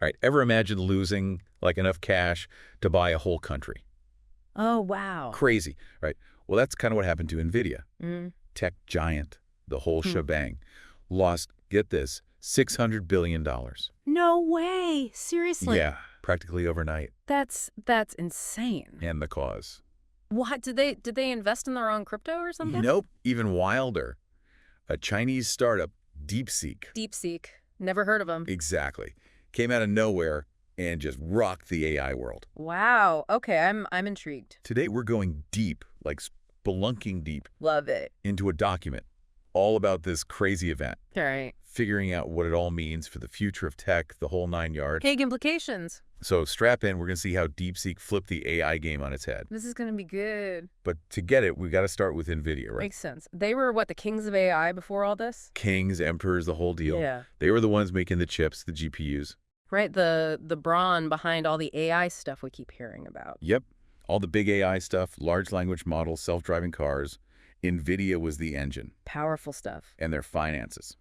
All right, ever imagine losing like enough cash to buy a whole country? Oh, wow. Crazy, right? Well, that's kind of what happened to Nvidia. Mm. Tech giant, the whole Hmm. shebang, lost, get this, $600 billion. No way. Seriously. Yeah, practically overnight. That's insane. And the cause. What did they invest in their own crypto or something? Nope, even wilder. A Chinese startup, DeepSeek. DeepSeek. Never heard of them. Exactly. Came out of nowhere and just rocked the AI world. Wow. Okay, I'm intrigued. Today we're going deep, like spelunking deep, Love it. into a document all about this crazy event, All right. figuring out what it all means for the future of tech, the whole 9 yards. Big implications. So strap in, we're going to see how DeepSeek flipped the AI game on its head. This is going to be good. But to get it, we got to start with Nvidia, right? Makes sense. They were, what, the kings of AI before all this? Kings, emperors, the whole deal. Yeah. They were the ones making the chips, the GPUs. Right, the brawn behind all the AI stuff we keep hearing about. Yep. All the big AI stuff, large language models, self-driving cars. Nvidia was the engine. Powerful stuff. And their finances.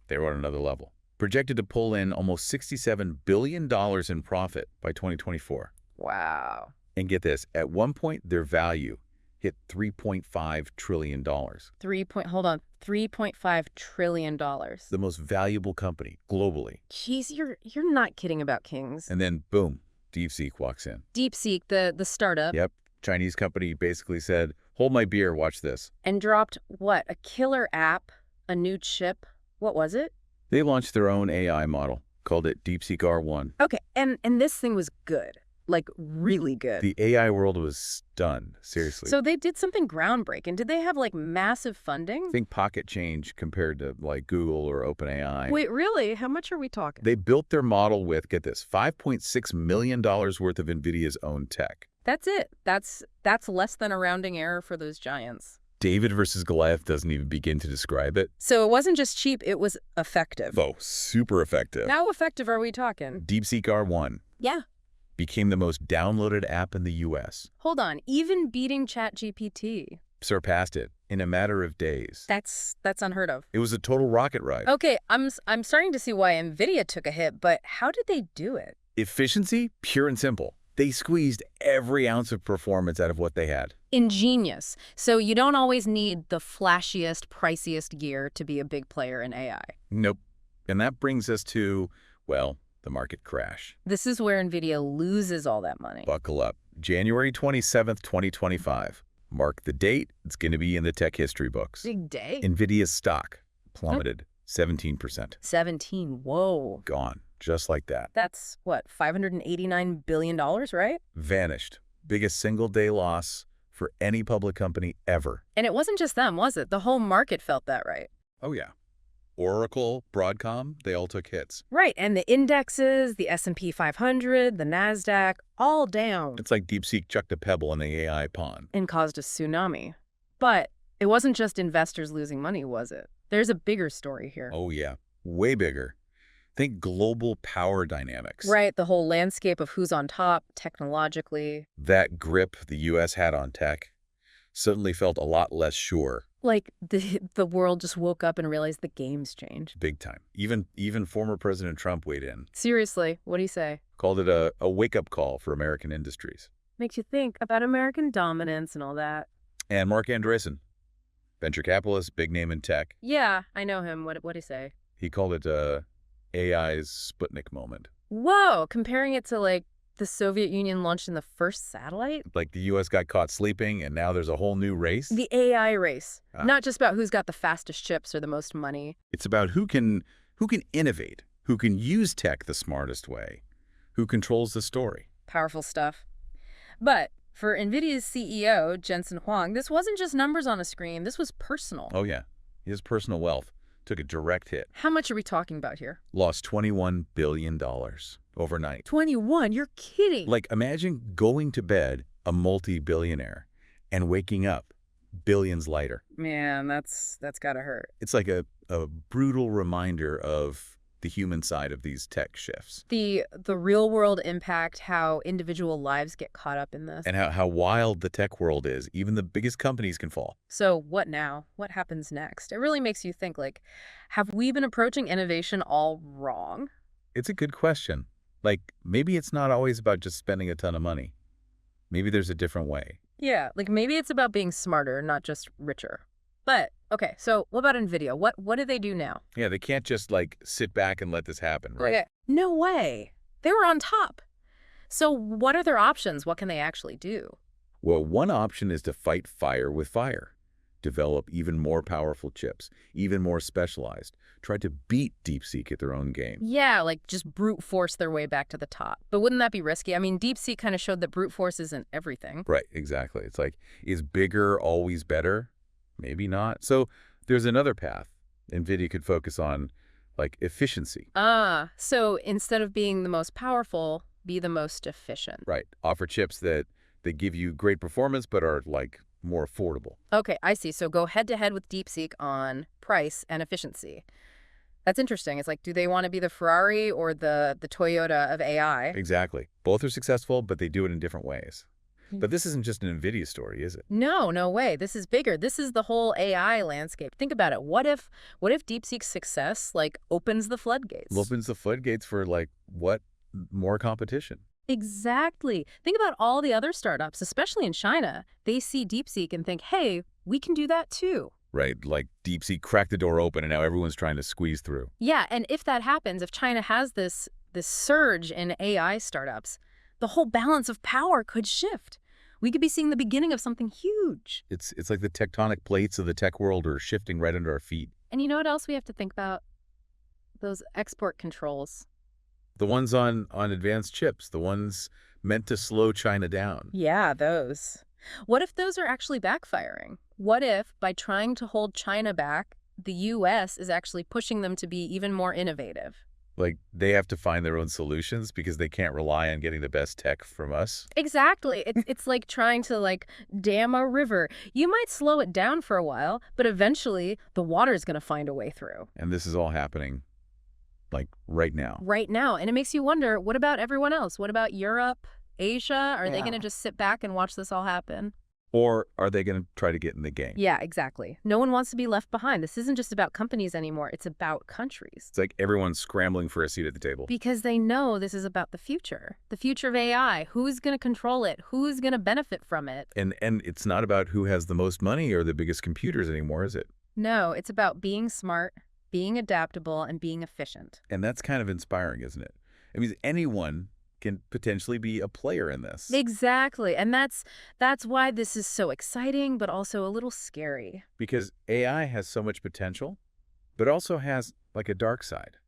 They were on another level. Projected to pull in almost $67 billion in profit by 2024. Wow. And get this, at one point, their value hit $3.5 trillion. Hold on, $3.5 trillion. The most valuable company globally. Jeez, you're not kidding about kings. And then, boom, DeepSeek walks in. DeepSeek, the startup. Yep. Chinese company basically said, hold my beer, watch this. And dropped, what, a killer app, a new chip? What was it? They launched their own AI model, called it DeepSeek R1. Okay, and this thing was good. Like, really good. The AI world was stunned, seriously. So they did something groundbreaking. Did they have, like, massive funding? Think pocket change compared to, like, Google or OpenAI. Wait, really? How much are we talking? They built their model with, get this, $5.6 million worth of Nvidia's own tech. That's it. That's less than a rounding error for those giants. David versus Goliath doesn't even begin to describe it. So it wasn't just cheap, it was effective. Oh, super effective. How effective are we talking? DeepSeek R1 Yeah. became the most downloaded app in the U.S. Hold on, even beating ChatGPT. Surpassed it in a matter of days. That's unheard of. It was a total rocket ride. Okay, I'm starting to see why Nvidia took a hit, but how did they do it? Efficiency, pure and simple. They squeezed every ounce of performance out of what they had. Ingenious. So you don't always need the flashiest, priciest gear to be a big player in AI. Nope. And that brings us to, well, the market crash. This is where Nvidia loses all that money. Buckle up. January 27th, 2025. Mark the date. It's going to be in the tech history books. Big day. Nvidia's stock plummeted 17%. 17. Whoa. Gone. Just like that. That's, what, $589 billion, right? Vanished. Biggest single-day loss for any public company ever. And it wasn't just them, was it? The whole market felt that, right? Oh, yeah. Oracle, Broadcom, they all took hits. Right, and the indexes, the S&P 500, the NASDAQ, all down. It's like DeepSeek chucked a pebble in the AI pond. And caused a tsunami. But it wasn't just investors losing money, was it? There's a bigger story here. Oh, yeah. Way bigger. Think global power dynamics. Right, the whole landscape of who's on top, technologically. That grip the U.S. had on tech suddenly felt a lot less sure. Like, the world just woke up and realized the game's changed. Big time. Even former President Trump weighed in. Seriously, what'd he say? Called it a wake-up call for American industries. Makes you think about American dominance and all that. And Mark Andreessen, venture capitalist, big name in tech. Yeah, I know him. What'd he say? He called it AI's Sputnik moment. Whoa, comparing it to, like, the Soviet Union launched in the first satellite? Like the U.S. got caught sleeping, and now there's a whole new race? The AI race. Not just about who's got the fastest chips or the most money. It's about who can innovate, who can use tech the smartest way, who controls the story. Powerful stuff. But for NVIDIA's CEO, Jensen Huang, this wasn't just numbers on a screen. This was personal. Oh, yeah. His personal wealth took a direct hit. How much are we talking about here? Lost $21 billion overnight. 21? You're kidding. Like, imagine going to bed a multi-billionaire and waking up billions lighter. Man, that's gotta hurt. It's like a brutal reminder of the human side of these tech shifts. The real world impact, how individual lives get caught up in this. And how wild the tech world is. Even the biggest companies can fall. So what now? What happens next? It really makes you think, like, have we been approaching innovation all wrong? It's a good question. Like, maybe it's not always about just spending a ton of money. Maybe there's a different way. Yeah, like maybe it's about being smarter, not just richer. But, okay, so what about Nvidia? What do they do now? Yeah, they can't just, like, sit back and let this happen, right? Okay. No way. They were on top. So what are their options? What can they actually do? Well, one option is to fight fire with fire. Develop even more powerful chips, even more specialized. Try to beat DeepSeek at their own game. Yeah, like just brute force their way back to the top. But wouldn't that be risky? I mean, DeepSeek kind of showed that brute force isn't everything. Right, exactly. It's like, is bigger always better? Maybe not. So there's another path. Nvidia could focus on, like, efficiency. So instead of being the most powerful, be the most efficient. Right. Offer chips that give you great performance but are, like, more affordable. Okay, I see. So go head to head with DeepSeek on price and efficiency. That's interesting. It's like, do they want to be the Ferrari or the Toyota of AI? Exactly. Both are successful, but they do it in different ways. But this isn't just an Nvidia story, is it? No, no way. This is bigger. This is the whole AI landscape. Think about it. What if DeepSeek's success like opens the floodgates? Opens the floodgates for, like, what? More competition. Exactly. Think about all the other startups, especially in China. They see DeepSeek and think, hey, we can do that too. Right, like DeepSeek cracked the door open and now everyone's trying to squeeze through. Yeah, and if that happens, if China has this surge in AI startups, the whole balance of power could shift. We could be seeing the beginning of something huge. It's like the tectonic plates of the tech world are shifting right under our feet. And you know what else we have to think about? Those export controls. The ones on advanced chips, the ones meant to slow China down. Yeah, those. What if those are actually backfiring? What if, by trying to hold China back, the U.S. is actually pushing them to be even more innovative? Like, they have to find their own solutions because they can't rely on getting the best tech from us. Exactly. It's like trying to, like, dam a river. You might slow it down for a while, but eventually the water's going to find a way through. And this is all happening, like, right now. Right now. And it makes you wonder, what about everyone else? What about Europe, Asia? Are they going to just sit back and watch this all happen? Or are they going to try to get in the game? Yeah, exactly. No one wants to be left behind. This isn't just about companies anymore. It's about countries. It's like everyone's scrambling for a seat at the table. Because they know this is about the future of AI. Who's going to control it? Who's going to benefit from it? And it's not about who has the most money or the biggest computers anymore, is it? No, it's about being smart, being adaptable, and being efficient. And that's kind of inspiring, isn't it? I mean, anyone can potentially be a player in this. Exactly. And that's why this is so exciting, but also a little scary. Because AI has so much potential, but also has, like, a dark side.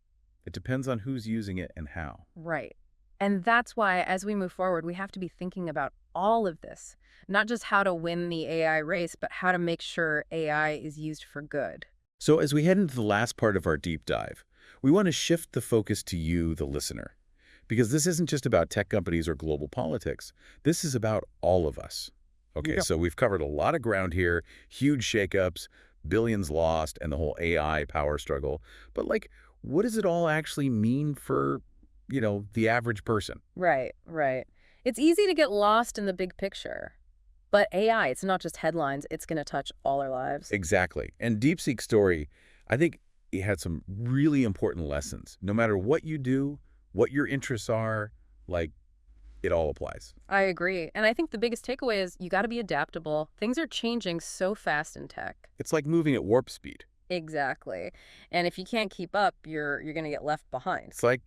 It depends on who's using it and how. Right. And that's why, as we move forward, we have to be thinking about all of this. Not just how to win the AI race, but how to make sure AI is used for good. So as we head into the last part of our deep dive, we want to shift the focus to you, the listener. Because this isn't just about tech companies or global politics. This is about all of us. Okay, So we've covered a lot of ground here, huge shakeups, billions lost, and the whole AI power struggle. But, like, what does it all actually mean for, the average person? Right, right. It's easy to get lost in the big picture. But AI, it's not just headlines. It's going to touch all our lives. Exactly. And DeepSeek's story, I think it had some really important lessons. No matter what you do, what your interests are, like, it all applies. I agree. And I think the biggest takeaway is you got to be adaptable. Things are changing so fast in tech. It's like moving at warp speed. Exactly. And if you can't keep up, you're going to get left behind. It's like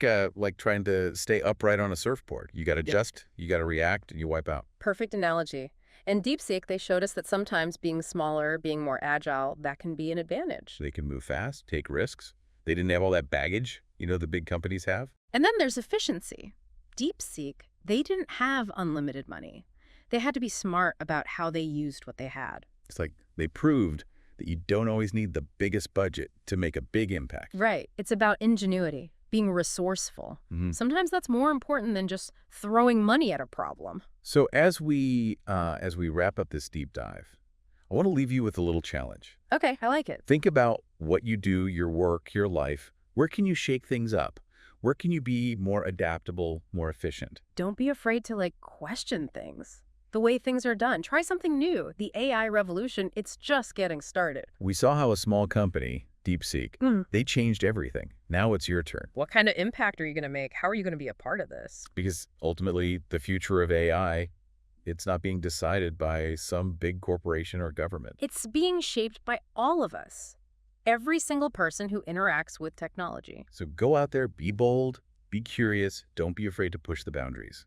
trying to stay upright on a surfboard. You got to adjust, you got to react, and you wipe out. Perfect analogy. And DeepSeek, they showed us that sometimes being smaller, being more agile, that can be an advantage. They can move fast, take risks. They didn't have all that baggage, the big companies have. And then there's efficiency. DeepSeek, they didn't have unlimited money. They had to be smart about how they used what they had. It's like they proved that you don't always need the biggest budget to make a big impact. Right. It's about ingenuity, being resourceful. Sometimes that's more important than just throwing money at a problem. So as we wrap up this deep dive, I want to leave you with a little challenge. Okay, I like it. Think about what you do, your work, your life. Where can you shake things up? Where can you be more adaptable, more efficient? Don't be afraid to, like, question things. The way things are done. Try something new. The AI revolution, it's just getting started. We saw how a small company DeepSeek. Mm. They changed everything. Now it's your turn. What kind of impact are you going to make? How are you going to be a part of this? Because ultimately, the future of AI, it's not being decided by some big corporation or government. It's being shaped by all of us. Every single person who interacts with technology. So go out there, be bold, be curious, don't be afraid to push the boundaries.